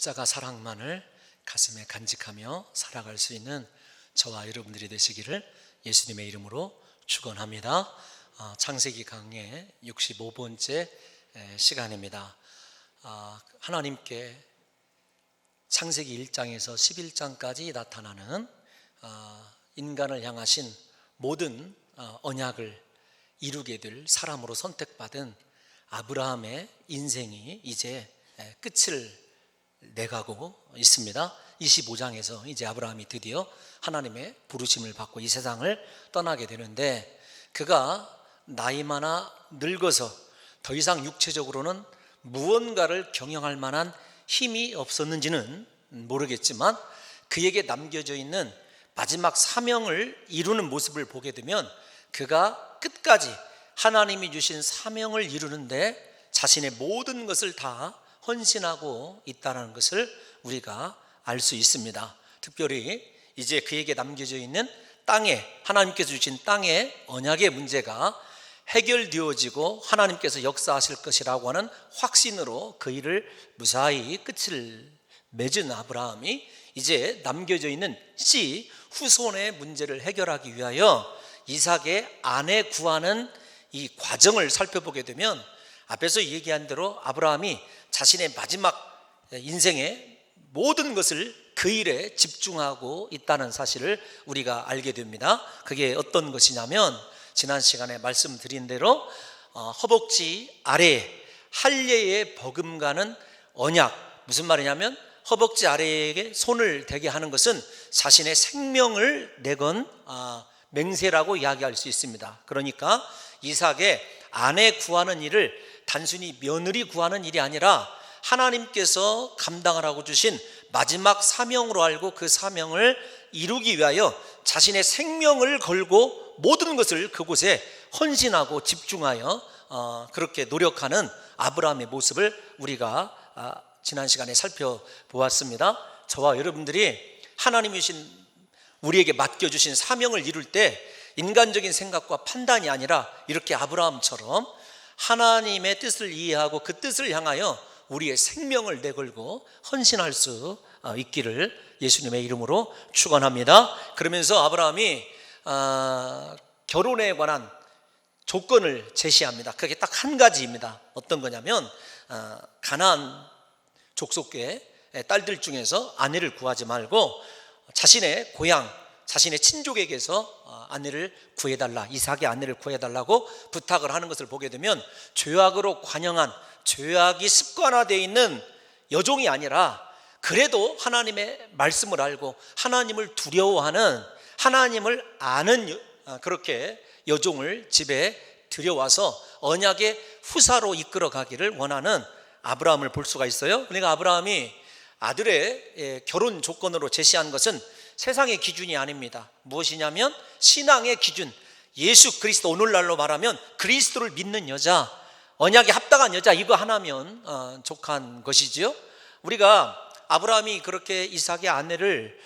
십자가 사랑만을 가슴에 간직하며 살아갈 수 있는 저와 여러분들이 되시기를 예수님의 이름으로 축원합니다. 창세기 강의 65번째 시간입니다. 하나님께 창세기 1장에서 11장까지 나타나는 인간을 향하신 모든 언약을 이루게 될 사람으로 선택받은 아브라함의 인생이 이제 끝을 내가고 있습니다. 25장에서 이제 아브라함이 드디어 하나님의 부르심을 받고 이 세상을 떠나게 되는데, 그가 나이 많아 늙어서 더 이상 육체적으로는 무언가를 경영할 만한 힘이 없었는지는 모르겠지만, 그에게 남겨져 있는 마지막 사명을 이루는 모습을 보게 되면 그가 끝까지 하나님이 주신 사명을 이루는데 자신의 모든 것을 다 헌신하고 있다는 것을 우리가 알 수 있습니다. 특별히 이제 그에게 남겨져 있는 땅에, 하나님께서 주신 땅의 언약의 문제가 해결되어지고 하나님께서 역사하실 것이라고 하는 확신으로 그 일을 무사히 끝을 맺은 아브라함이 이제 남겨져 있는 씨 후손의 문제를 해결하기 위하여 이삭의 아내 구하는 이 과정을 살펴보게 되면, 앞에서 얘기한 대로 아브라함이 자신의 마지막 인생의 모든 것을 그 일에 집중하고 있다는 사실을 우리가 알게 됩니다. 그게 어떤 것이냐면, 지난 시간에 말씀드린 대로 허벅지 아래에 할례에 버금가는 언약, 무슨 말이냐면 허벅지 아래에 손을 대게 하는 것은 자신의 생명을 내건 맹세라고 이야기할 수 있습니다. 그러니까 이삭의 아내 구하는 일을 단순히 며느리 구하는 일이 아니라 하나님께서 감당하라고 주신 마지막 사명으로 알고 그 사명을 이루기 위하여 자신의 생명을 걸고 모든 것을 그곳에 헌신하고 집중하여 그렇게 노력하는 아브라함의 모습을 우리가 지난 시간에 살펴보았습니다. 저와 여러분들이 하나님이 주신 우리에게 맡겨주신 사명을 이룰 때 인간적인 생각과 판단이 아니라 이렇게 아브라함처럼 하나님의 뜻을 이해하고 그 뜻을 향하여 우리의 생명을 내걸고 헌신할 수 있기를 예수님의 이름으로 축원합니다. 그러면서 아브라함이 결혼에 관한 조건을 제시합니다. 그게 딱 한 가지입니다. 어떤 거냐면 가나안 족속의 딸들 중에서 아내를 구하지 말고 자신의 고향, 자신의 친족에게서 아내를 구해달라, 이삭의 아내를 구해달라고 부탁을 하는 것을 보게 되면, 죄악으로 관영한, 죄악이 습관화되어 있는 여종이 아니라 그래도 하나님의 말씀을 알고 하나님을 두려워하는, 하나님을 아는 그렇게 여종을 집에 들여와서 언약의 후사로 이끌어 가기를 원하는 아브라함을 볼 수가 있어요. 그러니까 아브라함이 아들의 결혼 조건으로 제시한 것은 세상의 기준이 아닙니다. 무엇이냐면 신앙의 기준, 예수 그리스도, 오늘날로 말하면 그리스도를 믿는 여자, 언약에 합당한 여자, 이거 하나면 족한 것이지요. 우리가 아브라함이 그렇게 이삭의 아내를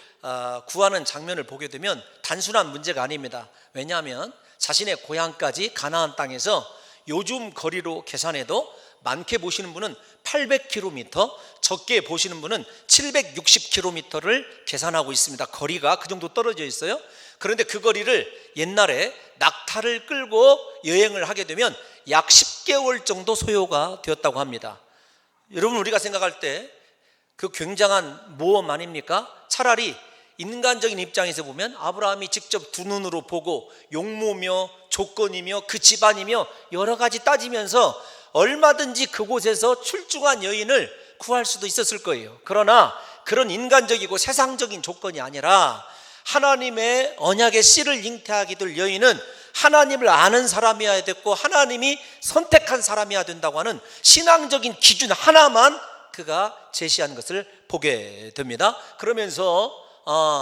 구하는 장면을 보게 되면 단순한 문제가 아닙니다. 왜냐하면 자신의 고향까지 가나안 땅에서 요즘 거리로 계산해도 많게 보시는 분은 800km, 적게 보시는 분은 760km를 계산하고 있습니다. 거리가 그 정도 떨어져 있어요. 그런데 그 거리를 옛날에 낙타를 끌고 여행을 하게 되면 약 10개월 정도 소요가 되었다고 합니다. 여러분, 우리가 생각할 때 그 굉장한 모험 아닙니까? 차라리 인간적인 입장에서 보면 아브라함이 직접 두 눈으로 보고 용모며 조건이며 그 집안이며 여러 가지 따지면서 얼마든지 그곳에서 출중한 여인을 구할 수도 있었을 거예요. 그러나 그런 인간적이고 세상적인 조건이 아니라 하나님의 언약의 씨를 잉태하게 될 여인은 하나님을 아는 사람이어야 됐고 하나님이 선택한 사람이어야 된다고 하는 신앙적인 기준 하나만 그가 제시한 것을 보게 됩니다. 그러면서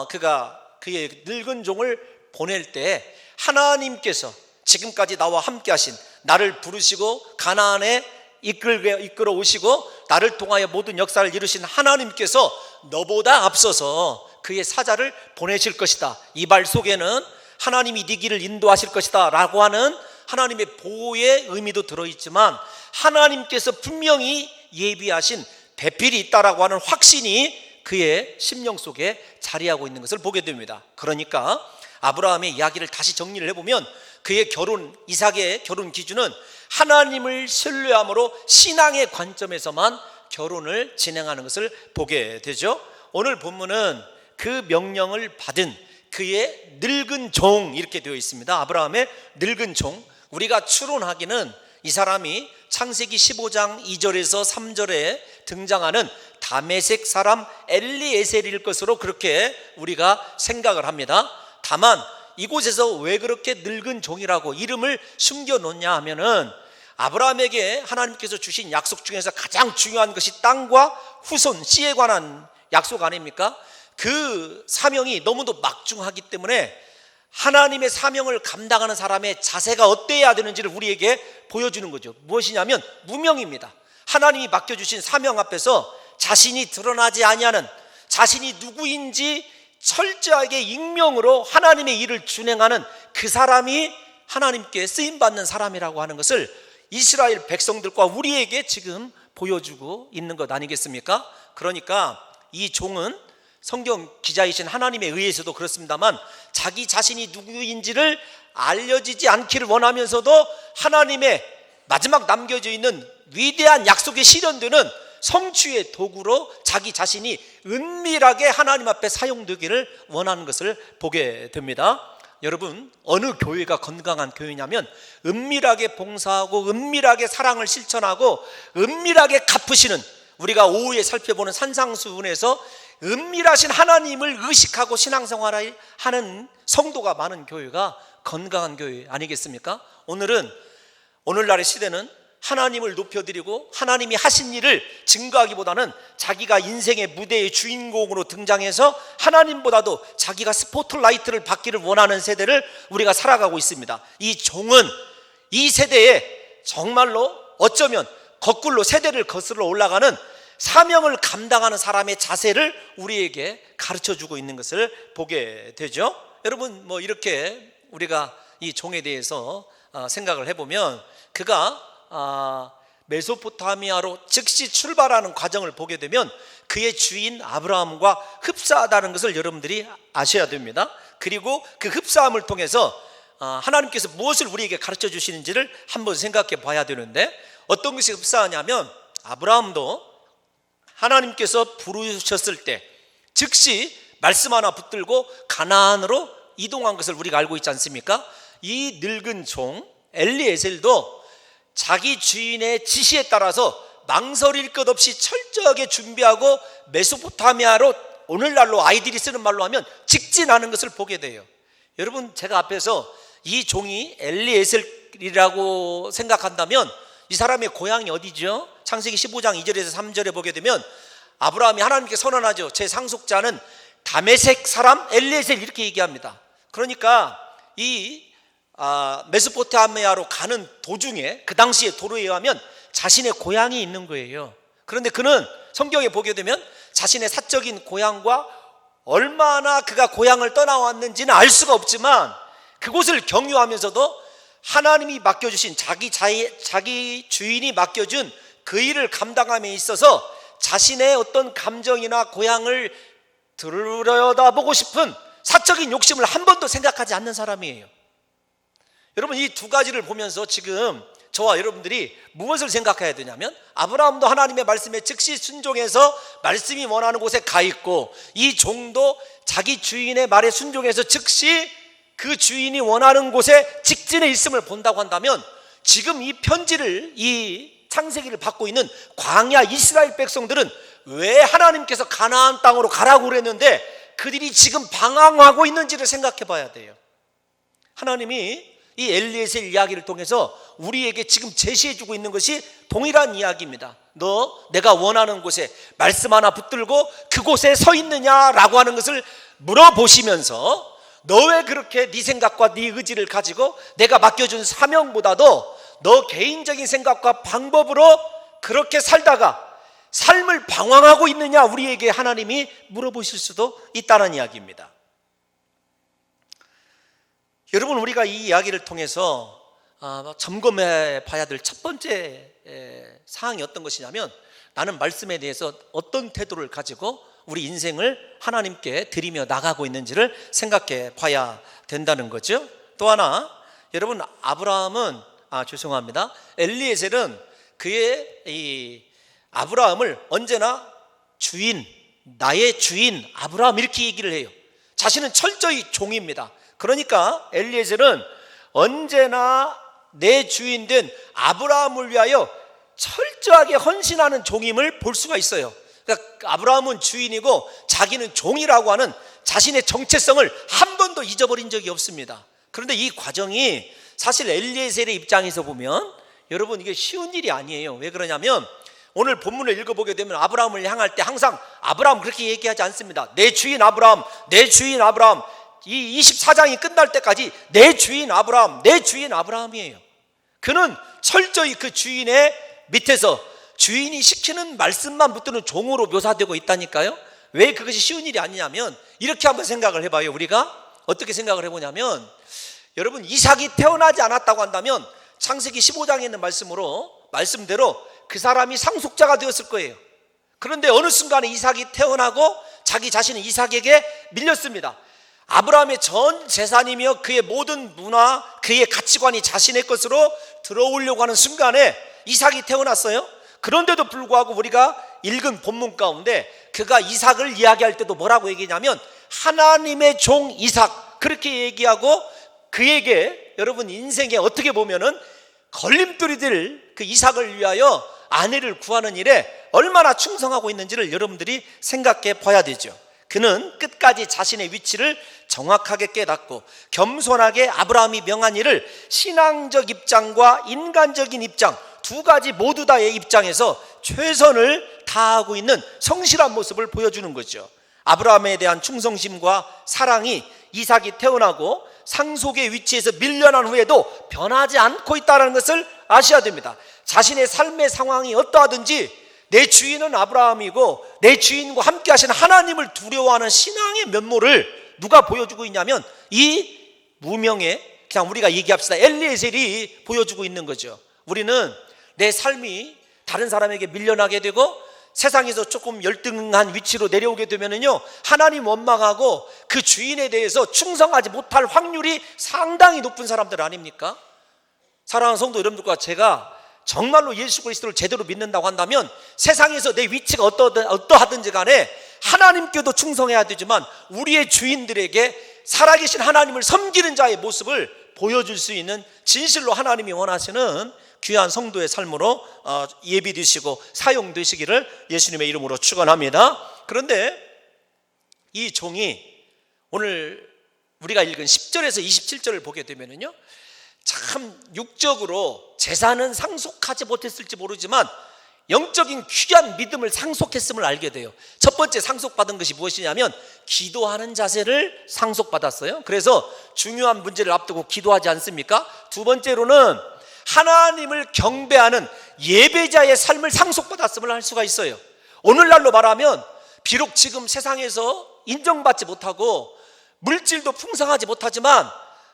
그가 그의 늙은 종을 보낼 때 하나님께서 지금까지 나와 함께 하신, 나를 부르시고 가나안에 이끌어 오시고 나를 통하여 모든 역사를 이루신 하나님께서 너보다 앞서서 그의 사자를 보내실 것이다, 이 말 속에는 하나님이 네 길을 인도하실 것이다 라고 하는 하나님의 보호의 의미도 들어있지만, 하나님께서 분명히 예비하신 배필이 있다라고 하는 확신이 그의 심령 속에 자리하고 있는 것을 보게 됩니다. 그러니까 아브라함의 이야기를 다시 정리를 해보면 그의 이삭의 결혼 기준은 하나님을 신뢰함으로 신앙의 관점에서만 결혼을 진행하는 것을 보게 되죠. 오늘 본문은 그 명령을 받은 그의 늙은 종, 이렇게 되어 있습니다. 아브라함의 늙은 종. 우리가 추론하기는 이 사람이 창세기 15장 2절에서 3절에 등장하는 다메섹 사람 엘리에셀일 것으로 그렇게 우리가 생각을 합니다. 다만 이곳에서 왜 그렇게 늙은 종이라고 이름을 숨겨놓냐 하면은 아브라함에게 하나님께서 주신 약속 중에서 가장 중요한 것이 땅과 후손, 씨에 관한 약속 아닙니까? 그 사명이 너무도 막중하기 때문에 하나님의 사명을 감당하는 사람의 자세가 어때야 되는지를 우리에게 보여주는 거죠. 무엇이냐면 무명입니다. 하나님이 맡겨주신 사명 앞에서 자신이 드러나지 아니하는, 자신이 누구인지 철저하게 익명으로 하나님의 일을 준행하는 그 사람이 하나님께 쓰임받는 사람이라고 하는 것을 이스라엘 백성들과 우리에게 지금 보여주고 있는 것 아니겠습니까? 그러니까 이 종은 성경 기자이신 하나님에 의해서도 그렇습니다만 자기 자신이 누구인지를 알려지지 않기를 원하면서도 하나님의 마지막 남겨져 있는 위대한 약속에 실현되는 성취의 도구로 자기 자신이 은밀하게 하나님 앞에 사용되기를 원하는 것을 보게 됩니다. 여러분, 어느 교회가 건강한 교회냐면 은밀하게 봉사하고 은밀하게 사랑을 실천하고 은밀하게 갚으시는, 우리가 오후에 살펴보는 산상수훈에서 은밀하신 하나님을 의식하고 신앙생활을 하는 성도가 많은 교회가 건강한 교회 아니겠습니까? 오늘날의 시대는 하나님을 높여드리고 하나님이 하신 일을 증거하기보다는 자기가 인생의 무대의 주인공으로 등장해서 하나님보다도 자기가 스포트라이트를 받기를 원하는 세대를 우리가 살아가고 있습니다. 이 종은 이 세대에 정말로 어쩌면 거꾸로 세대를 거슬러 올라가는 사명을 감당하는 사람의 자세를 우리에게 가르쳐주고 있는 것을 보게 되죠. 여러분, 이렇게 우리가 이 종에 대해서 생각을 해보면 그가 메소포타미아로 즉시 출발하는 과정을 보게 되면 그의 주인 아브라함과 흡사하다는 것을 여러분들이 아셔야 됩니다. 그리고 그 흡사함을 통해서 하나님께서 무엇을 우리에게 가르쳐 주시는지를 한번 생각해 봐야 되는데, 어떤 것이 흡사하냐면 아브라함도 하나님께서 부르셨을 때 즉시 말씀 하나 붙들고 가나안으로 이동한 것을 우리가 알고 있지 않습니까? 이 늙은 종 엘리에셀도 자기 주인의 지시에 따라서 망설일 것 없이 철저하게 준비하고 메소포타미아로, 오늘날로 아이들이 쓰는 말로 하면 직진하는 것을 보게 돼요. 여러분, 제가 앞에서 이 종이 엘리에셀이라고 생각한다면 이 사람의 고향이 어디죠? 창세기 15장 2절에서 3절에 보게 되면 아브라함이 하나님께 선언하죠. 제 상속자는 다메섹 사람 엘리에셀, 이렇게 얘기합니다. 그러니까 이 메소포타미아로 가는 도중에 그 당시의 도로에 의하면 자신의 고향이 있는 거예요. 그런데 그는 성경에 보게 되면 자신의 사적인 고향과 얼마나 그가 고향을 떠나왔는지는 알 수가 없지만 그곳을 경유하면서도 하나님이 맡겨주신 자기 주인이 맡겨준 그 일을 감당함에 있어서 자신의 어떤 감정이나 고향을 들여다보고 싶은 사적인 욕심을 한 번도 생각하지 않는 사람이에요. 여러분, 이 두 가지를 보면서 지금 저와 여러분들이 무엇을 생각해야 되냐면 아브라함도 하나님의 말씀에 즉시 순종해서 말씀이 원하는 곳에 가 있고, 이 종도 자기 주인의 말에 순종해서 즉시 그 주인이 원하는 곳에 직진해 있음을 본다고 한다면 지금 이 편지를, 이 창세기를 받고 있는 광야 이스라엘 백성들은 왜 하나님께서 가나안 땅으로 가라고 그랬는데 그들이 지금 방황하고 있는지를 생각해 봐야 돼요. 하나님이 이 엘리에셀 이야기를 통해서 우리에게 지금 제시해주고 있는 것이 동일한 이야기입니다. 너 내가 원하는 곳에 말씀 하나 붙들고 그곳에 서 있느냐라고 하는 것을 물어보시면서 너 왜 그렇게 네 생각과 네 의지를 가지고 내가 맡겨준 사명보다도 너 개인적인 생각과 방법으로 그렇게 살다가 삶을 방황하고 있느냐, 우리에게 하나님이 물어보실 수도 있다는 이야기입니다. 여러분, 우리가 이 이야기를 통해서 점검해 봐야 될 첫 번째 사항이 어떤 것이냐면, 라는 말씀에 대해서 어떤 태도를 가지고 우리 인생을 하나님께 드리며 나가고 있는지를 생각해 봐야 된다는 거죠. 또 하나, 여러분, 아브라함은 죄송합니다. 엘리에셀은 그의 이 아브라함을 언제나 주인, 나의 주인 아브라함 이렇게 얘기를 해요. 자신은 철저히 종입니다. 그러니까 엘리에셀은 언제나 내 주인 된 아브라함을 위하여 철저하게 헌신하는 종임을 볼 수가 있어요. 그러니까 아브라함은 주인이고 자기는 종이라고 하는 자신의 정체성을 한 번도 잊어버린 적이 없습니다. 그런데 이 과정이 사실 엘리에셀의 입장에서 보면 여러분 이게 쉬운 일이 아니에요. 왜 그러냐면 오늘 본문을 읽어보게 되면 아브라함을 향할 때 항상 아브라함 그렇게 얘기하지 않습니다. 내 주인 아브라함, 내 주인 아브라함. 이 24장이 끝날 때까지 내 주인 아브라함, 내 주인 아브라함이에요. 그는 철저히 그 주인의 밑에서 주인이 시키는 말씀만 붙드는 종으로 묘사되고 있다니까요. 왜 그것이 쉬운 일이 아니냐면 이렇게 한번 생각을 해봐요. 우리가 어떻게 생각을 해보냐면 여러분 이삭이 태어나지 않았다고 한다면 창세기 15장에 있는 말씀대로 그 사람이 상속자가 되었을 거예요. 그런데 어느 순간에 이삭이 태어나고 자기 자신은 이삭에게 밀렸습니다. 아브라함의 전 재산이며 그의 모든 문화, 그의 가치관이 자신의 것으로 들어오려고 하는 순간에 이삭이 태어났어요. 그런데도 불구하고 우리가 읽은 본문 가운데 그가 이삭을 이야기할 때도 뭐라고 얘기냐면 하나님의 종 이삭 그렇게 얘기하고 그에게 여러분 인생에 어떻게 보면은 걸림돌이 될 그 이삭을 위하여 아내를 구하는 일에 얼마나 충성하고 있는지를 여러분들이 생각해 봐야 되죠. 그는 끝까지 자신의 위치를 정확하게 깨닫고 겸손하게 아브라함이 명한 일을 신앙적 입장과 인간적인 입장 두 가지 모두 다의 입장에서 최선을 다하고 있는 성실한 모습을 보여주는 거죠. 아브라함에 대한 충성심과 사랑이 이삭이 태어나고 상속의 위치에서 밀려난 후에도 변하지 않고 있다는 것을 아셔야 됩니다. 자신의 삶의 상황이 어떠하든지 내 주인은 아브라함이고 내 주인과 함께 하시는 하나님을 두려워하는 신앙의 면모를 누가 보여주고 있냐면 이 무명의 그냥 우리가 얘기합시다 엘리에셀이 보여주고 있는 거죠. 우리는 내 삶이 다른 사람에게 밀려나게 되고 세상에서 조금 열등한 위치로 내려오게 되면은요 하나님 원망하고 그 주인에 대해서 충성하지 못할 확률이 상당히 높은 사람들 아닙니까? 사랑하는 성도 여러분들과 제가 정말로 예수 그리스도를 제대로 믿는다고 한다면 세상에서 내 위치가 어떠하든지 간에 하나님께도 충성해야 되지만 우리의 주인들에게 살아계신 하나님을 섬기는 자의 모습을 보여줄 수 있는 진실로 하나님이 원하시는 귀한 성도의 삶으로 예비되시고 사용되시기를 예수님의 이름으로 축원합니다. 그런데 이 종이 오늘 우리가 읽은 10절에서 27절을 보게 되면요 참 육적으로 재산은 상속하지 못했을지 모르지만 영적인 귀한 믿음을 상속했음을 알게 돼요. 첫 번째 상속받은 것이 무엇이냐면 기도하는 자세를 상속받았어요. 그래서 중요한 문제를 앞두고 기도하지 않습니까? 두 번째로는 하나님을 경배하는 예배자의 삶을 상속받았음을 알 수가 있어요. 오늘날로 말하면 비록 지금 세상에서 인정받지 못하고 물질도 풍성하지 못하지만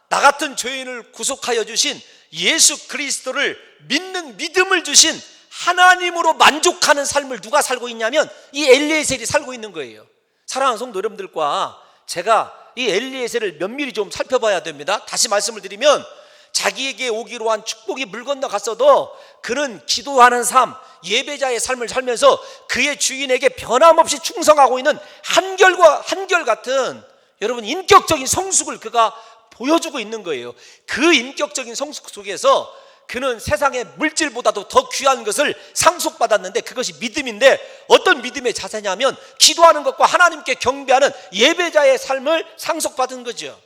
나 같은 죄인을 구속하여 주신 예수 그리스도를 믿는 믿음을 주신 하나님으로 만족하는 삶을 누가 살고 있냐면 이 엘리에셀이 살고 있는 거예요. 사랑하는 성도 여러분들과 제가 이 엘리에셀을 면밀히 좀 살펴봐야 됩니다. 다시 말씀을 드리면 자기에게 오기로 한 축복이 물 건너 갔어도 그는 기도하는 삶, 예배자의 삶을 살면서 그의 주인에게 변함없이 충성하고 있는 한결같은 여러분 인격적인 성숙을 그가 보여주고 있는 거예요. 그 인격적인 성숙 속에서 그는 세상의 물질보다도 더 귀한 것을 상속받았는데 그것이 믿음인데 어떤 믿음의 자세냐면 기도하는 것과 하나님께 경배하는 예배자의 삶을 상속받은 거죠.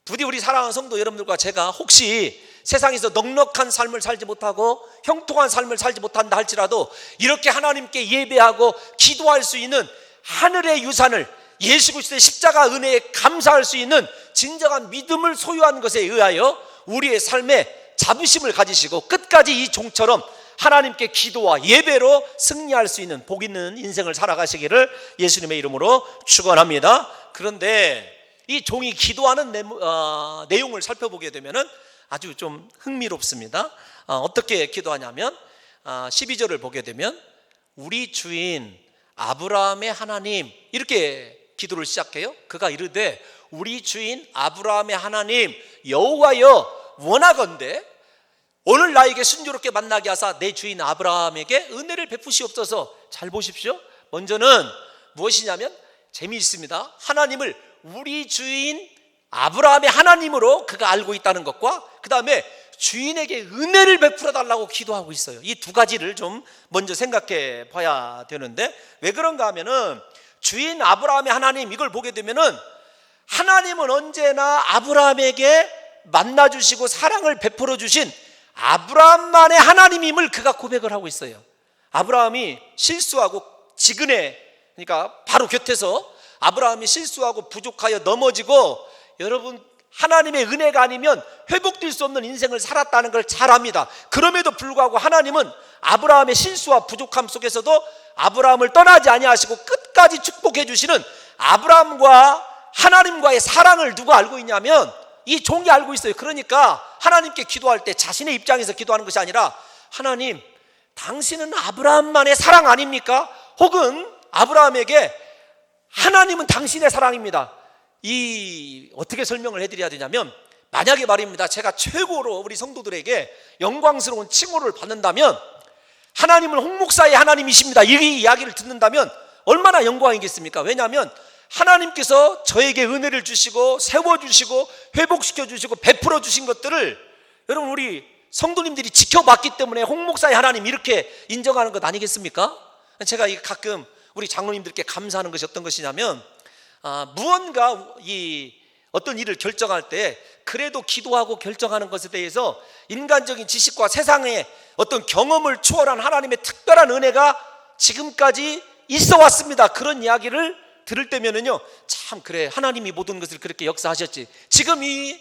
부디 우리 사랑하는 성도 여러분들과 제가 혹시 세상에서 넉넉한 삶을 살지 못하고 형통한 삶을 살지 못한다 할지라도 이렇게 하나님께 예배하고 기도할 수 있는 하늘의 유산을 예수 그리스도의 십자가 은혜에 감사할 수 있는 진정한 믿음을 소유한 것에 의하여 우리의 삶에 자부심을 가지시고 끝까지 이 종처럼 하나님께 기도와 예배로 승리할 수 있는 복 있는 인생을 살아가시기를 예수님의 이름으로 축원합니다. 그런데 이 종이 기도하는 내용을 살펴보게 되면 아주 좀 흥미롭습니다. 어떻게 기도하냐면 12절을 보게 되면 우리 주인 아브라함의 하나님, 이렇게 기도를 시작해요. 그가 이르되 우리 주인 아브라함의 하나님 여호와여, 원하건대 오늘 나에게 순조롭게 만나게 하사 내 주인 아브라함에게 은혜를 베푸시옵소서. 잘 보십시오. 먼저는 무엇이냐면, 재미있습니다. 하나님을 우리 주인 아브라함의 하나님으로 그가 알고 있다는 것과, 그 다음에 주인에게 은혜를 베풀어 달라고 기도하고 있어요. 이 두 가지를 좀 먼저 생각해 봐야 되는데, 왜 그런가 하면은 주인 아브라함의 하나님, 이걸 보게 되면은 하나님은 언제나 아브라함에게 만나주시고 사랑을 베풀어 주신 아브라함만의 하나님임을 그가 고백을 하고 있어요. 아브라함이 실수하고 지근해, 그러니까 바로 곁에서 아브라함이 실수하고 부족하여 넘어지고, 여러분 하나님의 은혜가 아니면 회복될 수 없는 인생을 살았다는 걸 잘 압니다. 그럼에도 불구하고 하나님은 아브라함의 실수와 부족함 속에서도 아브라함을 떠나지 아니하시고 끝까지 축복해 주시는 아브라함과 하나님과의 사랑을 누가 알고 있냐면 이 종이 알고 있어요. 그러니까 하나님께 기도할 때 자신의 입장에서 기도하는 것이 아니라, 하나님 당신은 아브라함만의 사랑 아닙니까? 혹은 아브라함에게 하나님은 당신의 사랑입니다. 이 어떻게 설명을 해드려야 되냐면, 만약에 말입니다, 제가 최고로 우리 성도들에게 영광스러운 칭호를 받는다면 하나님은 홍목사의 하나님이십니다, 이 이야기를 듣는다면 얼마나 영광이겠습니까? 왜냐하면 하나님께서 저에게 은혜를 주시고 세워주시고 회복시켜주시고 베풀어 주신 것들을 여러분 우리 성도님들이 지켜봤기 때문에 홍목사의 하나님 이렇게 인정하는 것 아니겠습니까? 제가 가끔 우리 장로님들께 감사하는 것이 어떤 것이냐면, 무언가 어떤 일을 결정할 때 그래도 기도하고 결정하는 것에 대해서 인간적인 지식과 세상의 어떤 경험을 초월한 하나님의 특별한 은혜가 지금까지 있어 왔습니다. 그런 이야기를 들을 때면은요, 참 그래, 하나님이 모든 것을 그렇게 역사하셨지. 지금 이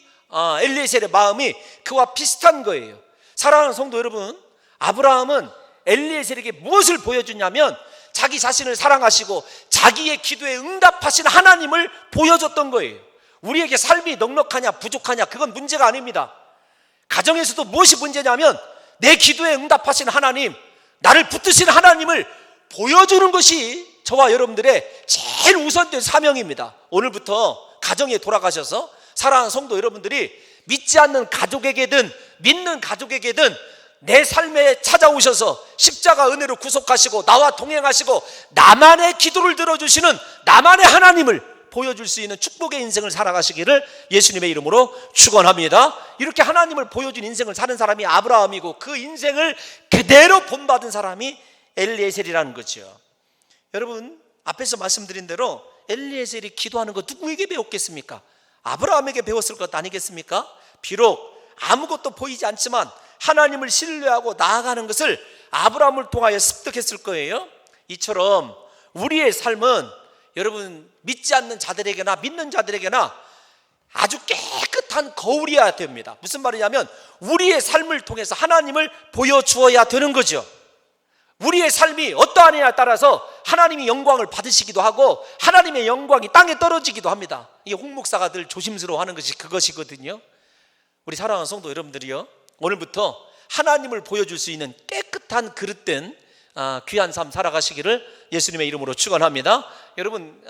엘리에셀의 마음이 그와 비슷한 거예요. 사랑하는 성도 여러분, 아브라함은 엘리에셀에게 무엇을 보여주냐면 자기 자신을 사랑하시고 자기의 기도에 응답하신 하나님을 보여줬던 거예요. 우리에게 삶이 넉넉하냐 부족하냐 그건 문제가 아닙니다. 가정에서도 무엇이 문제냐면 내 기도에 응답하신 하나님, 나를 붙드신 하나님을 보여주는 것이 저와 여러분들의 제일 우선된 사명입니다. 오늘부터 가정에 돌아가셔서 사랑하는 성도 여러분들이 믿지 않는 가족에게든 믿는 가족에게든 내 삶에 찾아오셔서 십자가 은혜로 구속하시고 나와 동행하시고 나만의 기도를 들어주시는 나만의 하나님을 보여줄 수 있는 축복의 인생을 살아가시기를 예수님의 이름으로 축원합니다. 이렇게 하나님을 보여준 인생을 사는 사람이 아브라함이고, 그 인생을 그대로 본받은 사람이 엘리에셀이라는 거죠. 여러분 앞에서 말씀드린 대로 엘리에셀이 기도하는 거 누구에게 배웠겠습니까? 아브라함에게 배웠을 것 아니겠습니까? 비록 아무것도 보이지 않지만 하나님을 신뢰하고 나아가는 것을 아브라함을 통하여 습득했을 거예요. 이처럼 우리의 삶은 여러분 믿지 않는 자들에게나 믿는 자들에게나 아주 깨끗한 거울이어야 됩니다. 무슨 말이냐면 우리의 삶을 통해서 하나님을 보여주어야 되는 거죠. 우리의 삶이 어떠하느냐에 따라서 하나님이 영광을 받으시기도 하고 하나님의 영광이 땅에 떨어지기도 합니다. 이게 홍목사가 늘 조심스러워하는 것이 그것이거든요. 우리 사랑하는 성도 여러분들이요, 오늘부터 하나님을 보여줄 수 있는 깨끗한 그릇된 귀한 삶 살아가시기를 예수님의 이름으로 축원합니다. 여러분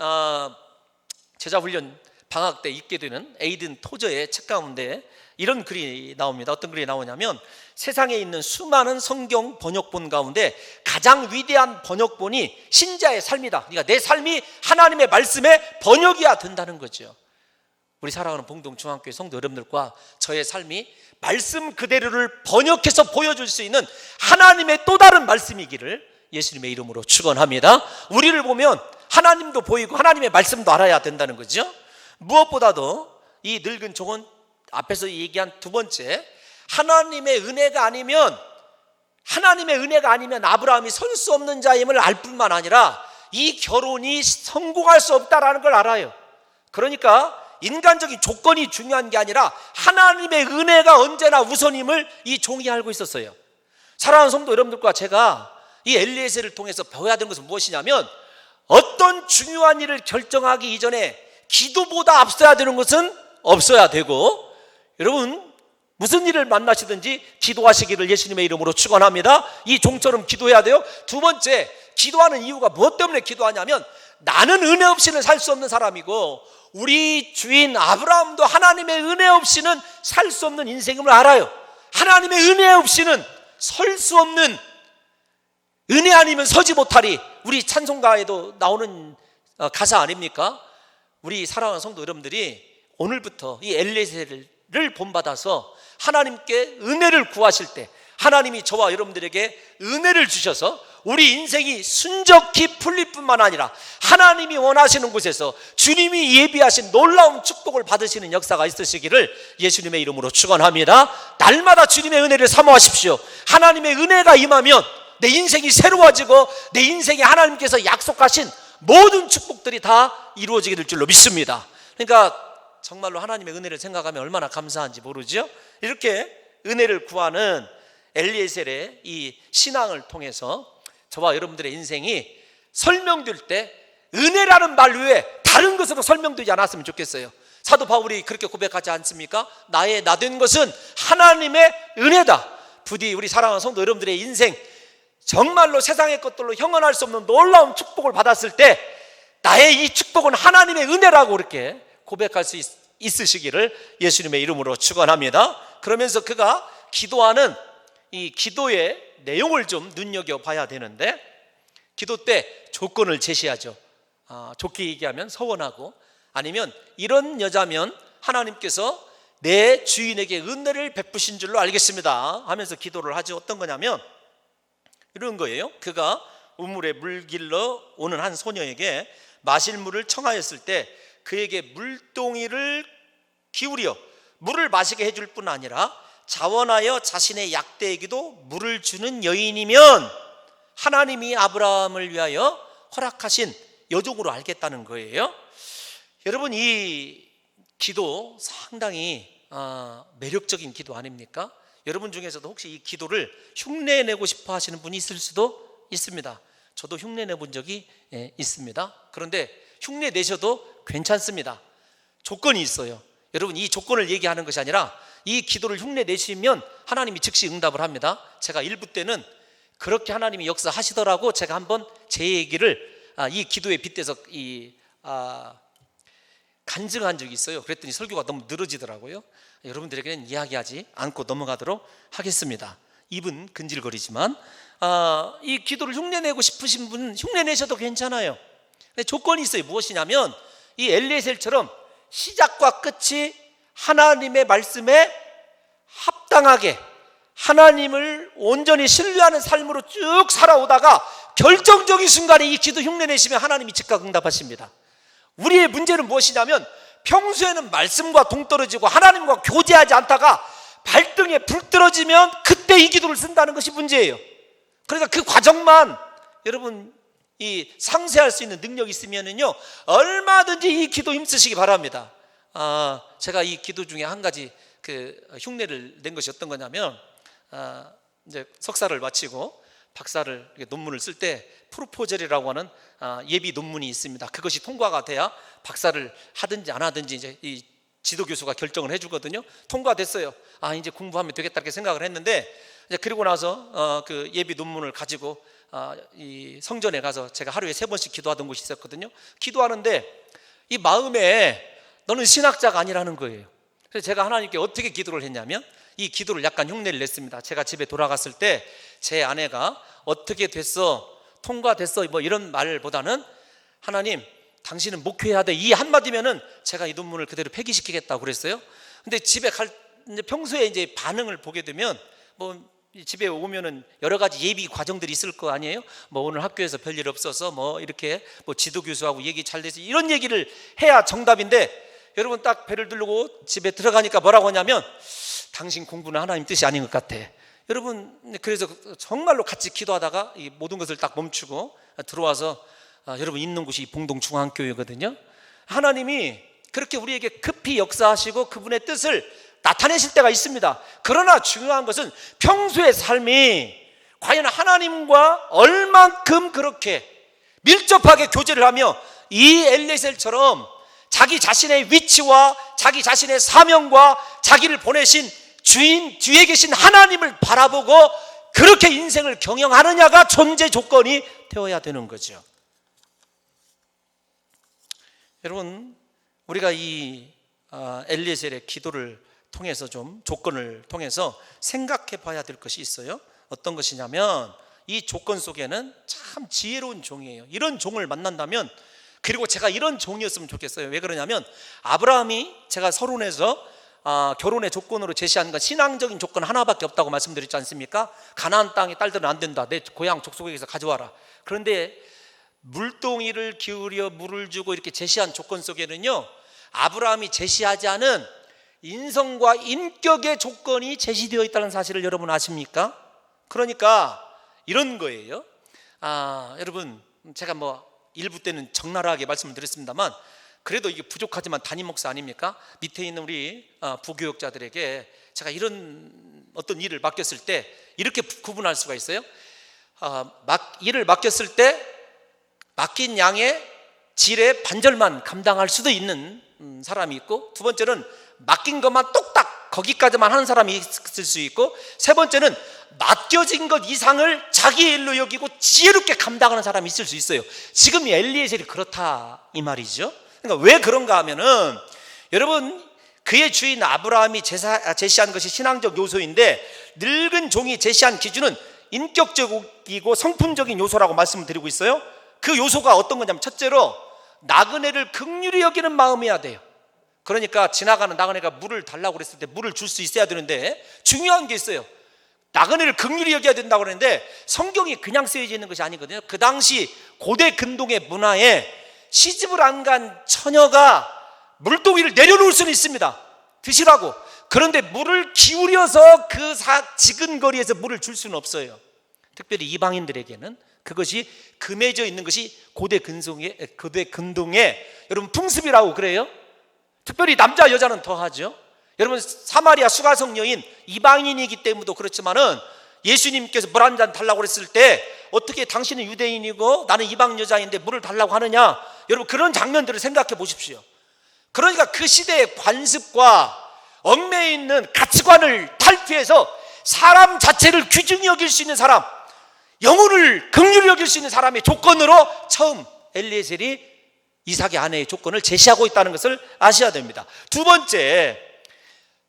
제자훈련 방학 때 읽게 되는 에이든 토저의 책 가운데 이런 글이 나옵니다. 어떤 글이 나오냐면, 세상에 있는 수많은 성경 번역본 가운데 가장 위대한 번역본이 신자의 삶이다. 그러니까 내 삶이 하나님의 말씀의 번역이어야 된다는 거죠. 우리 사랑하는 봉동중앙교회 성도 여러분들과 저의 삶이 말씀 그대로를 번역해서 보여줄 수 있는 하나님의 또 다른 말씀이기를 예수님의 이름으로 축원합니다. 우리를 보면 하나님도 보이고 하나님의 말씀도 알아야 된다는 거죠. 무엇보다도 이 늙은 종은 앞에서 얘기한 두 번째, 하나님의 은혜가 아니면 아브라함이 설 수 없는 자임을 알 뿐만 아니라 이 결혼이 성공할 수 없다라는 걸 알아요. 그러니까 인간적인 조건이 중요한 게 아니라 하나님의 은혜가 언제나 우선임을 이 종이 알고 있었어요. 사랑하는 성도 여러분들과 제가 이 엘리에셀을 통해서 배워야 되는 것은 무엇이냐면, 어떤 중요한 일을 결정하기 이전에 기도보다 앞서야 되는 것은 없어야 되고, 여러분 무슨 일을 만나시든지 기도하시기를 예수님의 이름으로 축원합니다. 이 종처럼 기도해야 돼요. 두 번째, 기도하는 이유가 무엇 때문에 기도하냐면 나는 은혜 없이는 살 수 없는 사람이고 우리 주인 아브라함도 하나님의 은혜 없이는 살 수 없는 인생임을 알아요. 하나님의 은혜 없이는 설 수 없는, 은혜 아니면 서지 못하리, 우리 찬송가에도 나오는 가사 아닙니까? 우리 사랑하는 성도 여러분들이 오늘부터 이 엘리에셀을 본받아서 하나님께 은혜를 구하실 때 하나님이 저와 여러분들에게 은혜를 주셔서 우리 인생이 순적히 풀릴 뿐만 아니라 하나님이 원하시는 곳에서 주님이 예비하신 놀라운 축복을 받으시는 역사가 있으시기를 예수님의 이름으로 축원합니다. 날마다 주님의 은혜를 사모하십시오. 하나님의 은혜가 임하면 내 인생이 새로워지고 내 인생에 하나님께서 약속하신 모든 축복들이 다 이루어지게 될 줄로 믿습니다. 그러니까 정말로 하나님의 은혜를 생각하면 얼마나 감사한지 모르죠. 이렇게 은혜를 구하는 엘리에셀의 이 신앙을 통해서 저와 여러분들의 인생이 설명될 때 은혜라는 말 외에 다른 것으로 설명되지 않았으면 좋겠어요. 사도 바울이 그렇게 고백하지 않습니까? 나의 나 된 것은 하나님의 은혜다. 부디 우리 사랑하는 성도 여러분들의 인생 정말로 세상의 것들로 형언할 수 없는 놀라운 축복을 받았을 때 나의 이 축복은 하나님의 은혜라고 이렇게 고백할 수 있으시기를 예수님의 이름으로 축원합니다. 그러면서 그가 기도하는 이 기도의 내용을 좀 눈여겨봐야 되는데, 기도 때 조건을 제시하죠. 좋게 얘기하면 서원하고, 아니면 이런 여자면 하나님께서 내 주인에게 은혜를 베푸신 줄로 알겠습니다 하면서 기도를 하죠. 어떤 거냐면 이런 거예요. 그가 우물에 물 길러 오는 한 소녀에게 마실 물을 청하였을 때 그에게 물동이를 기울여 물을 마시게 해줄 뿐 아니라 자원하여 자신의 약대에게도 물을 주는 여인이면 하나님이 아브라함을 위하여 허락하신 여종으로 알겠다는 거예요. 여러분, 이 기도 상당히 매력적인 기도 아닙니까? 여러분 중에서도 혹시 이 기도를 흉내내고 싶어 하시는 분이 있을 수도 있습니다. 저도 흉내내 본 적이 있습니다. 그런데 흉내 내셔도 괜찮습니다. 조건이 있어요. 여러분, 이 조건을 얘기하는 것이 아니라 이 기도를 흉내 내시면 하나님이 즉시 응답을 합니다. 제가 일부 때는 그렇게 하나님이 역사하시더라고 제가 한번 제 얘기를 이 기도에 빗대서 간증한 적이 있어요. 그랬더니 설교가 너무 늘어지더라고요. 여러분들에게는 이야기하지 않고 넘어가도록 하겠습니다. 입은 근질거리지만 이 기도를 흉내내고 싶으신 분은 흉내내셔도 괜찮아요. 근데 조건이 있어요. 무엇이냐면 이 엘리에셀처럼 시작과 끝이 하나님의 말씀에 합당하게 하나님을 온전히 신뢰하는 삶으로 쭉 살아오다가 결정적인 순간에 이 기도 흉내내시면 하나님이 즉각 응답하십니다. 우리의 문제는 무엇이냐면 평소에는 말씀과 동떨어지고 하나님과 교제하지 않다가 발등에 불 떨어지면 그때 이 기도를 쓴다는 것이 문제예요. 그러니까 그 과정만 여러분 이 상쇄할 수 있는 능력이 있으면은요 얼마든지 이 기도 힘쓰시기 바랍니다. 제가 이 기도 중에 한 가지 그 흉내를 낸 것이 어떤 거냐면 이제 석사를 마치고 박사를 논문을 쓸 때 프로포절이라고 하는 예비 논문이 있습니다. 그것이 통과가 돼야 박사를 하든지 안 하든지 이제 이 지도 교수가 결정을 해주거든요. 통과됐어요. 이제 공부하면 되겠다 이렇게 생각을 했는데 이제 그리고 나서 그 예비 논문을 가지고 이 성전에 가서 제가 하루에 3번씩 기도하던 곳이 있었거든요. 기도하는데 이 마음에 너는 신학자가 아니라는 거예요. 그래서 제가 하나님께 어떻게 기도를 했냐면 이 기도를 약간 흉내를 냈습니다. 제가 집에 돌아갔을 때 제 아내가 어떻게 됐어? 통과됐어? 뭐 이런 말보다는 하나님 당신은 목회해야 돼. 이 한마디면은 제가 이 논문을 그대로 폐기시키겠다고 그랬어요. 근데 집에 이제 평소에 이제 반응을 보게 되면 뭐 집에 오면은 여러 가지 예비 과정들이 있을 거 아니에요? 뭐 오늘 학교에서 별일 없어서 뭐 이렇게 뭐 지도 교수하고 얘기 잘 돼서 이런 얘기를 해야 정답인데 여러분 딱 배를 두르고 집에 들어가니까 뭐라고 하냐면 당신 공부는 하나님 뜻이 아닌 것 같아. 여러분 그래서 정말로 같이 기도하다가 이 모든 것을 딱 멈추고 들어와서 여러분 있는 곳이 봉동중앙교회거든요. 하나님이 그렇게 우리에게 급히 역사하시고 그분의 뜻을 나타내실 때가 있습니다. 그러나 중요한 것은 평소의 삶이 과연 하나님과 얼만큼 그렇게 밀접하게 교제를 하며 이 엘리에셀처럼 자기 자신의 위치와 자기 자신의 사명과 자기를 보내신 주인 뒤에 계신 하나님을 바라보고 그렇게 인생을 경영하느냐가 존재 조건이 되어야 되는 거죠. 여러분, 우리가 이 엘리에셀의 기도를 통해서 좀 조건을 통해서 생각해 봐야 될 것이 있어요. 어떤 것이냐면 이 조건 속에는 참 지혜로운 종이에요. 이런 종을 만난다면, 그리고 제가 이런 종이었으면 좋겠어요. 왜 그러냐면 아브라함이 제가 서론에서 결혼의 조건으로 제시한 건 신앙적인 조건 하나밖에 없다고 말씀드렸지 않습니까? 가나안 땅에 딸들은 안 된다, 내 고향 족속에서 가져와라. 그런데 물동이를 기울여 물을 주고 이렇게 제시한 조건 속에는요, 아브라함이 제시하지 않은 인성과 인격의 조건이 제시되어 있다는 사실을 여러분 아십니까? 그러니까 이런 거예요. 여러분, 제가 일부 때는 적나라하게 말씀을 드렸습니다만 그래도 이게 부족하지만 담임 목사 아닙니까? 밑에 있는 우리 부교육자들에게 제가 이런 어떤 일을 맡겼을 때 이렇게 구분할 수가 있어요. 일을 맡겼을 때 맡긴 양의 질의 반절만 감당할 수도 있는 사람이 있고, 두 번째는 맡긴 것만 똑딱 거기까지만 하는 사람이 있을 수 있고, 세 번째는 맡겨진 것 이상을 자기 일로 여기고 지혜롭게 감당하는 사람이 있을 수 있어요. 지금 엘리에셀이 그렇다 이 말이죠. 그러니까 왜 그런가 하면은, 여러분, 그의 주인 아브라함이 제시한 것이 신앙적 요소인데 늙은 종이 제시한 기준은 인격적이고 성품적인 요소라고 말씀을 드리고 있어요. 그 요소가 어떤 거냐면, 첫째로 나그네를 긍휼히 여기는 마음이어야 돼요. 그러니까 지나가는 나그네가 물을 달라고 그랬을 때 물을 줄 수 있어야 되는데, 중요한 게 있어요. 나그네를 긍휼히 여겨야 된다고 그러는데 성경이 그냥 쓰여져 있는 것이 아니거든요. 그 당시 고대 근동의 문화에 시집을 안 간 처녀가 물동이를 내려놓을 수는 있습니다, 드시라고. 그런데 물을 기울여서 그 지근거리에서 물을 줄 수는 없어요. 특별히 이방인들에게는 그것이 금해져 있는 것이 고대 근동의 여러분 풍습이라고 그래요. 특별히 남자 여자는 더하죠. 여러분, 사마리아 수가성 여인, 이방인이기 때문에도 그렇지만은 예수님께서 물 한 잔 달라고 그랬을 때 어떻게 당신은 유대인이고 나는 이방 여자인데 물을 달라고 하느냐. 여러분, 그런 장면들을 생각해 보십시오. 그러니까 그 시대의 관습과 얽매여 있는 가치관을 탈피해서 사람 자체를 귀중히 여길 수 있는 사람, 영혼을 긍휼히 여길 수 있는 사람의 조건으로 처음 엘리에셀이 이삭의 아내의 조건을 제시하고 있다는 것을 아셔야 됩니다. 두 번째,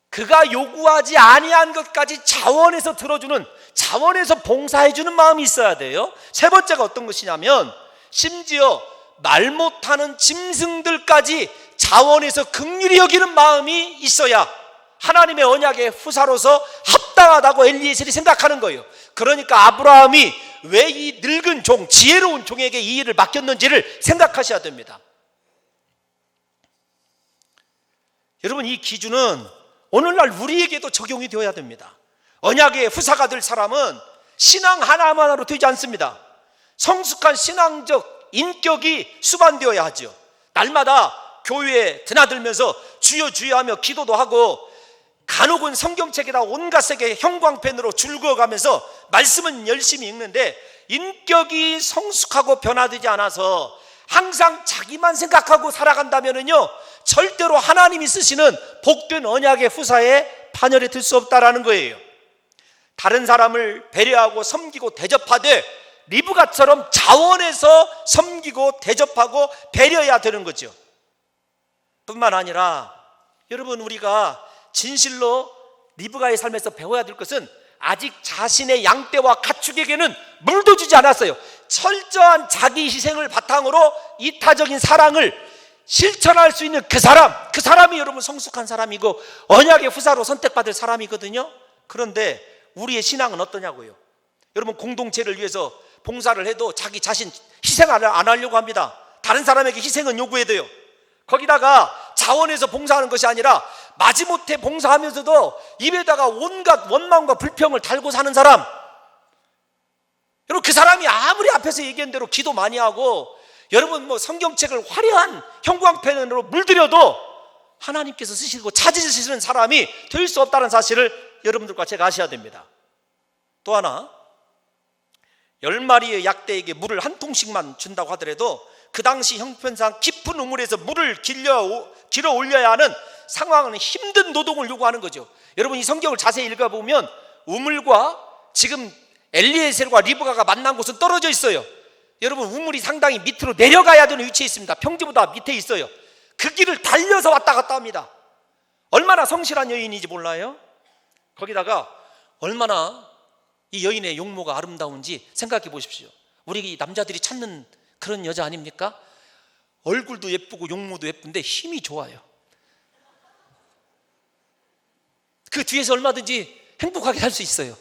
그가 요구하지 아니한 것까지 자원해서 들어주는, 자원해서 봉사해주는 마음이 있어야 돼요. 세 번째가 어떤 것이냐면, 심지어 말 못하는 짐승들까지 자원해서 긍휼히 여기는 마음이 있어야 하나님의 언약의 후사로서 합당하다고 엘리에셀이 생각하는 거예요. 그러니까 아브라함이 왜 이 늙은 종, 지혜로운 종에게 이 일을 맡겼는지를 생각하셔야 됩니다. 여러분, 이 기준은 오늘날 우리에게도 적용이 되어야 됩니다. 언약의 후사가 될 사람은 신앙 하나만으로 되지 않습니다. 성숙한 신앙적 인격이 수반되어야 하죠. 날마다 교회에 드나들면서 주여 주여 하며 기도도 하고, 간혹은 성경책에다 온갖 색의 형광펜으로 줄 그어가면서 말씀은 열심히 읽는데 인격이 성숙하고 변화되지 않아서 항상 자기만 생각하고 살아간다면요, 절대로 하나님이 쓰시는 복된 언약의 후사에 반열에 들 수 없다라는 거예요. 다른 사람을 배려하고 섬기고 대접하되 리브가처럼 자원해서 섬기고 대접하고 배려해야 되는 거죠. 뿐만 아니라 여러분, 우리가 진실로 리브가의 삶에서 배워야 될 것은 아직 자신의 양떼와 가축에게는 물도 주지 않았어요. 철저한 자기 희생을 바탕으로 이타적인 사랑을 실천할 수 있는 그 사람이 여러분 성숙한 사람이고 언약의 후사로 선택받을 사람이거든요. 그런데 우리의 신앙은 어떠냐고요? 여러분, 공동체를 위해서 봉사를 해도 자기 자신 희생 안 하려고 합니다. 다른 사람에게 희생은 요구해야 돼요. 거기다가 자원해서 봉사하는 것이 아니라 마지못해 봉사하면서도 입에다가 온갖 원망과 불평을 달고 사는 사람, 여러분, 그 사람이 아무리 앞에서 얘기한 대로 기도 많이 하고 여러분 성경책을 화려한 형광펜으로 물들여도 하나님께서 쓰시고 찾으시는 사람이 될 수 없다는 사실을 여러분들과 제가 아셔야 됩니다. 또 하나, 10마리의 약대에게 물을 한 통씩만 준다고 하더라도 그 당시 형편상 깊은 우물에서 물을 길어 올려야 하는 상황은 힘든 노동을 요구하는 거죠. 여러분 이 성경을 자세히 읽어보면 우물과 지금 엘리에셀과 리브가가 만난 곳은 떨어져 있어요. 여러분 우물이 상당히 밑으로 내려가야 되는 위치에 있습니다. 평지보다 밑에 있어요. 그 길을 달려서 왔다 갔다 합니다. 얼마나 성실한 여인인지 몰라요? 거기다가 얼마나 이 여인의 용모가 아름다운지 생각해 보십시오. 우리 남자들이 찾는 그런 여자 아닙니까? 얼굴도 예쁘고 용모도 예쁜데 힘이 좋아요. 그 뒤에서 얼마든지 행복하게 살 수 있어요.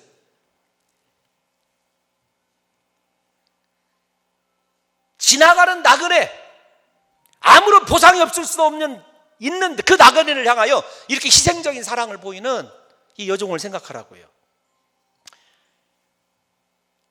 지나가는 나그네, 아무런 보상이 없을 수 없는 있는 그 나그네를 향하여 이렇게 희생적인 사랑을 보이는 이 여종을 생각하라고요.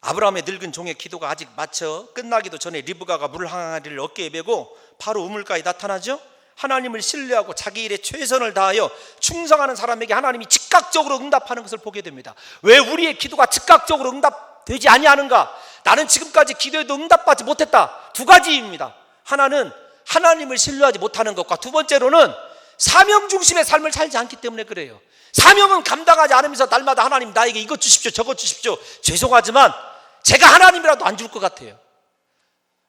아브라함의 늙은 종의 기도가 아직 마쳐 끝나기도 전에 리브가가 물 항아리를 어깨에 메고 바로 우물가에 나타나죠. 하나님을 신뢰하고 자기 일에 최선을 다하여 충성하는 사람에게 하나님이 즉각적으로 응답하는 것을 보게 됩니다. 왜 우리의 기도가 즉각적으로 응답되지 아니하는가? 나는 지금까지 기도해도 응답받지 못했다. 두 가지입니다. 하나는 하나님을 신뢰하지 못하는 것과 두 번째로는 사명 중심의 삶을 살지 않기 때문에 그래요. 사명은 감당하지 않으면서 날마다 하나님 나에게 이것 주십시오 저것 주십시오. 죄송하지만 제가 하나님이라도 안 줄 것 같아요.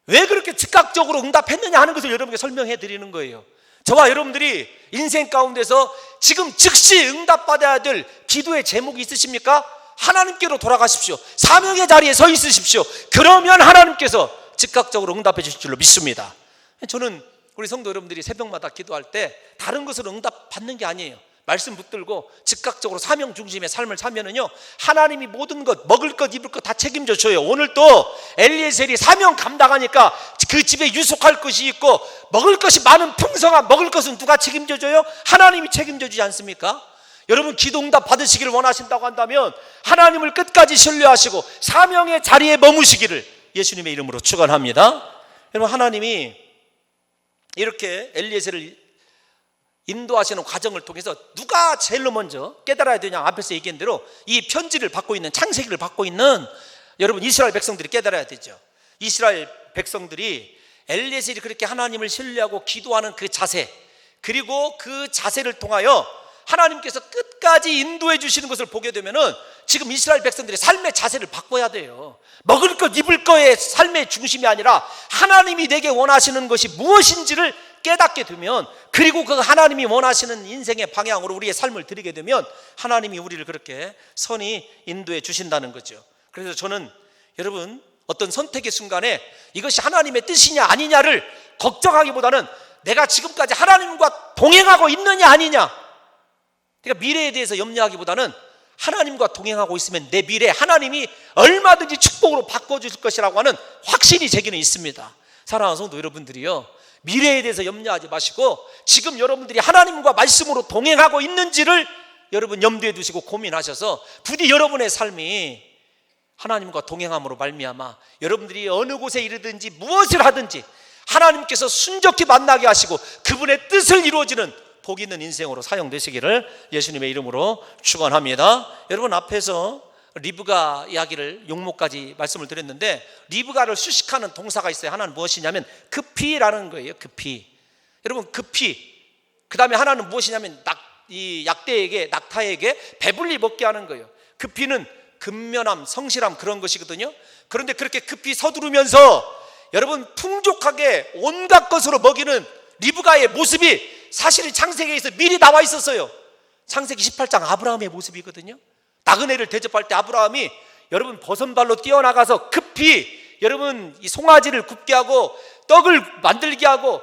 왜 그렇게 즉각적으로 응답했느냐 하는 것을 여러분께 설명해 드리는 거예요. 저와 여러분들이 인생 가운데서 지금 즉시 응답받아야 될 기도의 제목이 있으십니까? 하나님께로 돌아가십시오. 사명의 자리에 서 있으십시오. 그러면 하나님께서 즉각적으로 응답해 주실 줄로 믿습니다. 저는 우리 성도 여러분들이 새벽마다 기도할 때 다른 것으로 응답 받는 게 아니에요. 말씀 붙들고 즉각적으로 사명 중심의 삶을 살면은요, 하나님이 모든 것, 먹을 것, 입을 것 다 책임져 줘요. 오늘 또 엘리에셀이 사명 감당하니까 그 집에 유속할 것이 있고 먹을 것이 많은 풍성한 먹을 것은 누가 책임져 줘요? 하나님이 책임져 주지 않습니까? 여러분 기도 응답 받으시기를 원하신다고 한다면 하나님을 끝까지 신뢰하시고 사명의 자리에 머무시기를 예수님의 이름으로 축원합니다. 여러분 하나님이 이렇게 엘리에셀을 인도하시는 과정을 통해서 누가 제일로 먼저 깨달아야 되냐, 앞에서 얘기한 대로 이 편지를 받고 있는, 창세기를 받고 있는 여러분 이스라엘 백성들이 깨달아야 되죠. 이스라엘 백성들이 엘리에셀이 그렇게 하나님을 신뢰하고 기도하는 그 자세, 그리고 그 자세를 통하여 하나님께서 끝까지 인도해 주시는 것을 보게 되면은 지금 이스라엘 백성들이 삶의 자세를 바꿔야 돼요. 먹을 것, 입을 것의 삶의 중심이 아니라 하나님이 내게 원하시는 것이 무엇인지를 깨닫게 되면, 그리고 그 하나님이 원하시는 인생의 방향으로 우리의 삶을 드리게 되면 하나님이 우리를 그렇게 선히 인도해 주신다는 거죠. 그래서 저는 여러분 어떤 선택의 순간에 이것이 하나님의 뜻이냐 아니냐를 걱정하기보다는 내가 지금까지 하나님과 동행하고 있느냐 아니냐, 그러니까 미래에 대해서 염려하기보다는 하나님과 동행하고 있으면 내 미래 하나님이 얼마든지 축복으로 바꿔주실 것이라고 하는 확신이 제게는 있습니다. 사랑하는 성도 여러분들이요, 미래에 대해서 염려하지 마시고 지금 여러분들이 하나님과 말씀으로 동행하고 있는지를 여러분 염두에 두시고 고민하셔서 부디 여러분의 삶이 하나님과 동행함으로 말미암아 여러분들이 어느 곳에 이르든지 무엇을 하든지 하나님께서 순적히 만나게 하시고 그분의 뜻을 이루어지는 복 있는 인생으로 사용되시기를 예수님의 이름으로 축원합니다. 여러분 앞에서 리브가 이야기를 용모까지 말씀을 드렸는데 리브가를 수식하는 동사가 있어요. 하나는 무엇이냐면 급히라는 거예요. 급히. 여러분 급히. 그 다음에 하나는 무엇이냐면 이 낙타에게 배불리 먹게 하는 거예요. 급히는 근면함, 성실함 그런 것이거든요. 그런데 그렇게 급히 서두르면서 여러분 풍족하게 온갖 것으로 먹이는 리브가의 모습이 사실은 창세기에서 미리 나와 있었어요. 창세기 18장 아브라함의 모습이거든요. 나그네를 대접할 때 아브라함이 여러분 버선발로 뛰어나가서 급히 여러분 이 송아지를 굽게 하고 떡을 만들게 하고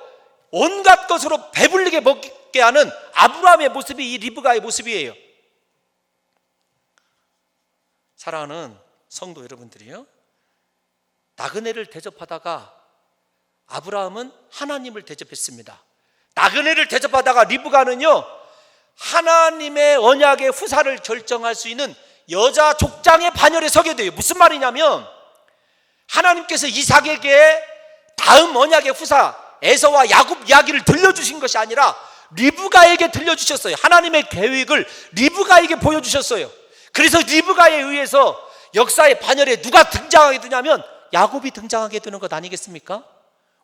온갖 것으로 배불리게 먹게 하는 아브라함의 모습이 이 리브가의 모습이에요. 사랑하는 성도 여러분들이요, 나그네를 대접하다가 아브라함은 하나님을 대접했습니다. 나그네를 대접하다가 리브가는요 하나님의 언약의 후사를 결정할 수 있는 여자 족장의 반열에 서게 돼요. 무슨 말이냐면 하나님께서 이삭에게 다음 언약의 후사 에서와 야곱 이야기를 들려주신 것이 아니라 리브가에게 들려주셨어요. 하나님의 계획을 리브가에게 보여주셨어요. 그래서 리브가에 의해서 역사의 반열에 누가 등장하게 되냐면 야곱이 등장하게 되는 것 아니겠습니까?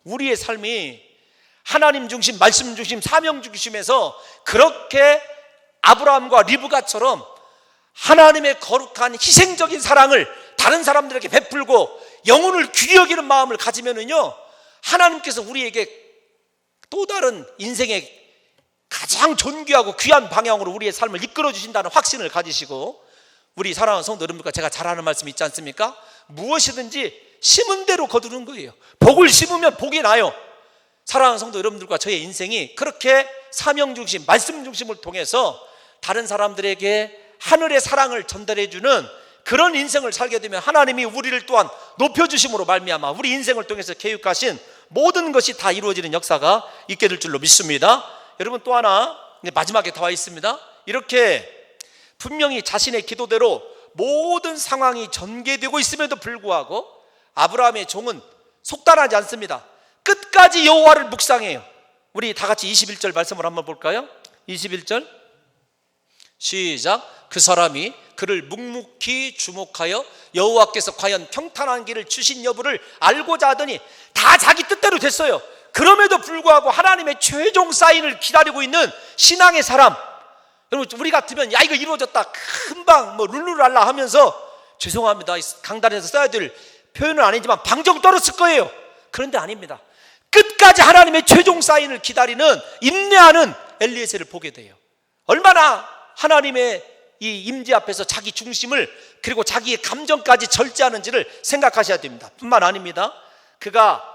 우리의 삶이 하나님 중심, 말씀 중심, 사명 중심에서 그렇게 아브라함과 리브가처럼 하나님의 거룩한 희생적인 사랑을 다른 사람들에게 베풀고 영혼을 귀히 여기는 마음을 가지면은요, 하나님께서 우리에게 또 다른 인생의 가장 존귀하고 귀한 방향으로 우리의 삶을 이끌어 주신다는 확신을 가지시고, 우리 사랑하는 성도 여러분들과 제가 잘 아는 말씀 있지 않습니까? 무엇이든지 심은 대로 거두는 거예요. 복을 심으면 복이 나요. 사랑하는 성도 여러분들과 저의 인생이 그렇게 사명 중심, 말씀 중심을 통해서 다른 사람들에게 하늘의 사랑을 전달해주는 그런 인생을 살게 되면 하나님이 우리를 또한 높여주심으로 말미암아 우리 인생을 통해서 계획하신 모든 것이 다 이루어지는 역사가 있게 될 줄로 믿습니다. 여러분, 또 하나 마지막에 다 와 있습니다. 이렇게 분명히 자신의 기도대로 모든 상황이 전개되고 있음에도 불구하고 아브라함의 종은 속단하지 않습니다. 끝까지 여호와를 묵상해요. 우리 다 같이 21절 말씀을 한번 볼까요? 21절 시작. 그 사람이 그를 묵묵히 주목하여 여호와께서 과연 평탄한 길을 주신 여부를 알고자 하더니 다 자기 뜻대로 됐어요. 그럼에도 불구하고 하나님의 최종 사인을 기다리고 있는 신앙의 사람, 여러분, 우리 같으면 야, 이거 이루어졌다, 금방 룰루랄라 하면서, 죄송합니다, 강단에서 써야 될 표현은 아니지만 방정 떨었을 거예요. 그런데 아닙니다. 끝까지 하나님의 최종 사인을 기다리는, 인내하는 엘리에셀을 보게 돼요. 얼마나 하나님의 이 임재 앞에서 자기 중심을, 그리고 자기의 감정까지 절제하는지를 생각하셔야 됩니다. 뿐만 아닙니다. 그가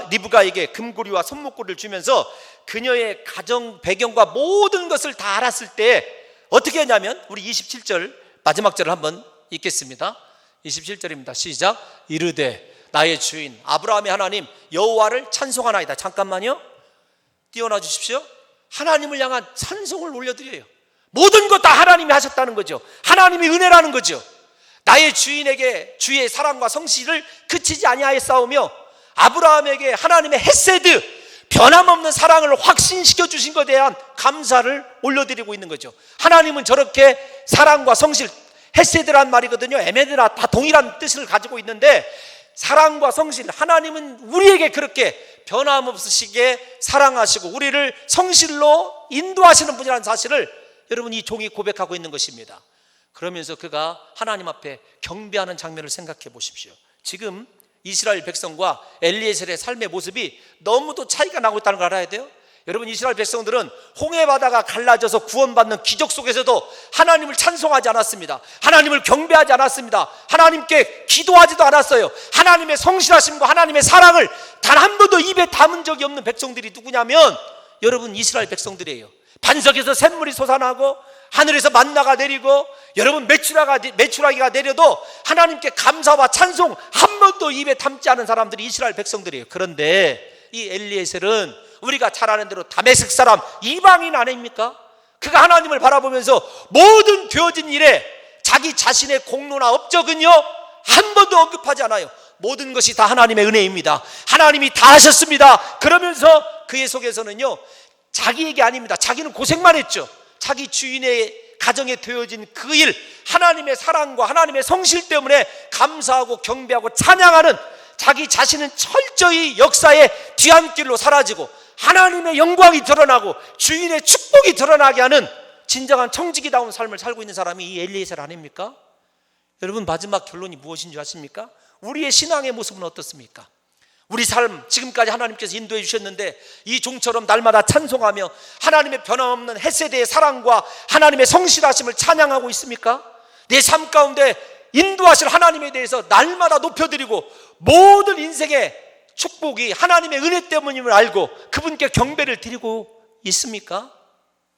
리브가에게 금고리와 손목고리를 주면서 그녀의 가정 배경과 모든 것을 다 알았을 때 어떻게 했냐면, 우리 27절 마지막 절을 한번 읽겠습니다. 27절입니다. 시작. 이르되 나의 주인 아브라함의 하나님 여호와를 찬송하나이다. 잠깐만요, 띄워놔 주십시오. 하나님을 향한 찬송을 올려드려요. 모든 것 다 하나님이 하셨다는 거죠. 하나님이 은혜라는 거죠. 나의 주인에게 주의 사랑과 성실을 그치지 아니하였사오며 아브라함에게 하나님의 헤세드, 변함없는 사랑을 확신시켜 주신 것에 대한 감사를 올려드리고 있는 거죠. 하나님은 저렇게 사랑과 성실, 헤세드란 말이거든요. 에메드라 다 동일한 뜻을 가지고 있는데, 사랑과 성실, 하나님은 우리에게 그렇게 변함없으시게 사랑하시고 우리를 성실로 인도하시는 분이라는 사실을 여러분, 이 종이 고백하고 있는 것입니다. 그러면서 그가 하나님 앞에 경배하는 장면을 생각해 보십시오. 지금 이스라엘 백성과 엘리에셀의 삶의 모습이 너무도 차이가 나고 있다는 걸 알아야 돼요. 여러분, 이스라엘 백성들은 홍해 바다가 갈라져서 구원받는 기적 속에서도 하나님을 찬송하지 않았습니다. 하나님을 경배하지 않았습니다. 하나님께 기도하지도 않았어요. 하나님의 성실하심과 하나님의 사랑을 단 한 번도 입에 담은 적이 없는 백성들이 누구냐면, 여러분, 이스라엘 백성들이에요. 반석에서 샘물이 솟아나고 하늘에서 만나가 내리고 여러분, 메추라기가 내려도 하나님께 감사와 찬송 한 번도 입에 담지 않은 사람들이 이스라엘 백성들이에요. 그런데 이 엘리에셀은 우리가 잘 아는 대로 다메섹 사람, 이방인 아닙니까? 그가 하나님을 바라보면서 모든 되어진 일에 자기 자신의 공로나 업적은요 한 번도 언급하지 않아요. 모든 것이 다 하나님의 은혜입니다. 하나님이 다 하셨습니다. 그러면서 그의 속에서는요, 자기에게 아닙니다. 자기는 고생만 했죠. 자기 주인의 가정에 되어진 그 일, 하나님의 사랑과 하나님의 성실 때문에 감사하고 경배하고 찬양하는, 자기 자신은 철저히 역사의 뒤안길로 사라지고 하나님의 영광이 드러나고 주인의 축복이 드러나게 하는 진정한 청지기다운 삶을 살고 있는 사람이 이 엘리에셀 아닙니까? 여러분, 마지막 결론이 무엇인 줄 아십니까? 우리의 신앙의 모습은 어떻습니까? 우리 삶, 지금까지 하나님께서 인도해 주셨는데 이 종처럼 날마다 찬송하며 하나님의 변함없는 헤세드의 사랑과 하나님의 성실하심을 찬양하고 있습니까? 내 삶 가운데 인도하실 하나님에 대해서 날마다 높여드리고 모든 인생의 축복이 하나님의 은혜 때문임을 알고 그분께 경배를 드리고 있습니까?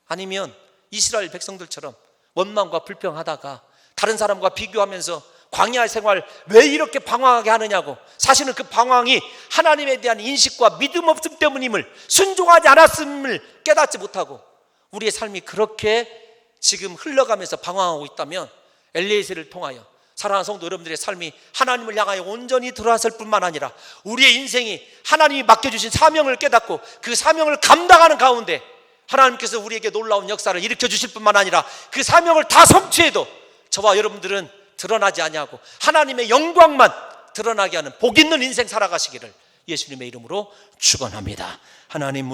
아니면 이스라엘 백성들처럼 원망과 불평하다가 다른 사람과 비교하면서 광야 생활 왜 이렇게 방황하게 하느냐고, 사실은 그 방황이 하나님에 대한 인식과 믿음 없음 때문임을, 순종하지 않았음을 깨닫지 못하고 우리의 삶이 그렇게 지금 흘러가면서 방황하고 있다면, 엘리에셀을 통하여 사랑하는 성도 여러분들의 삶이 하나님을 향하여 온전히 들어왔을 뿐만 아니라 우리의 인생이 하나님이 맡겨주신 사명을 깨닫고 그 사명을 감당하는 가운데 하나님께서 우리에게 놀라운 역사를 일으켜 주실 뿐만 아니라 그 사명을 다 성취해도 저와 여러분들은 드러나지 아니하고 하나님의 영광만 드러나게 하는 복 있는 인생 살아가시기를 예수님의 이름으로 축원합니다. 하나님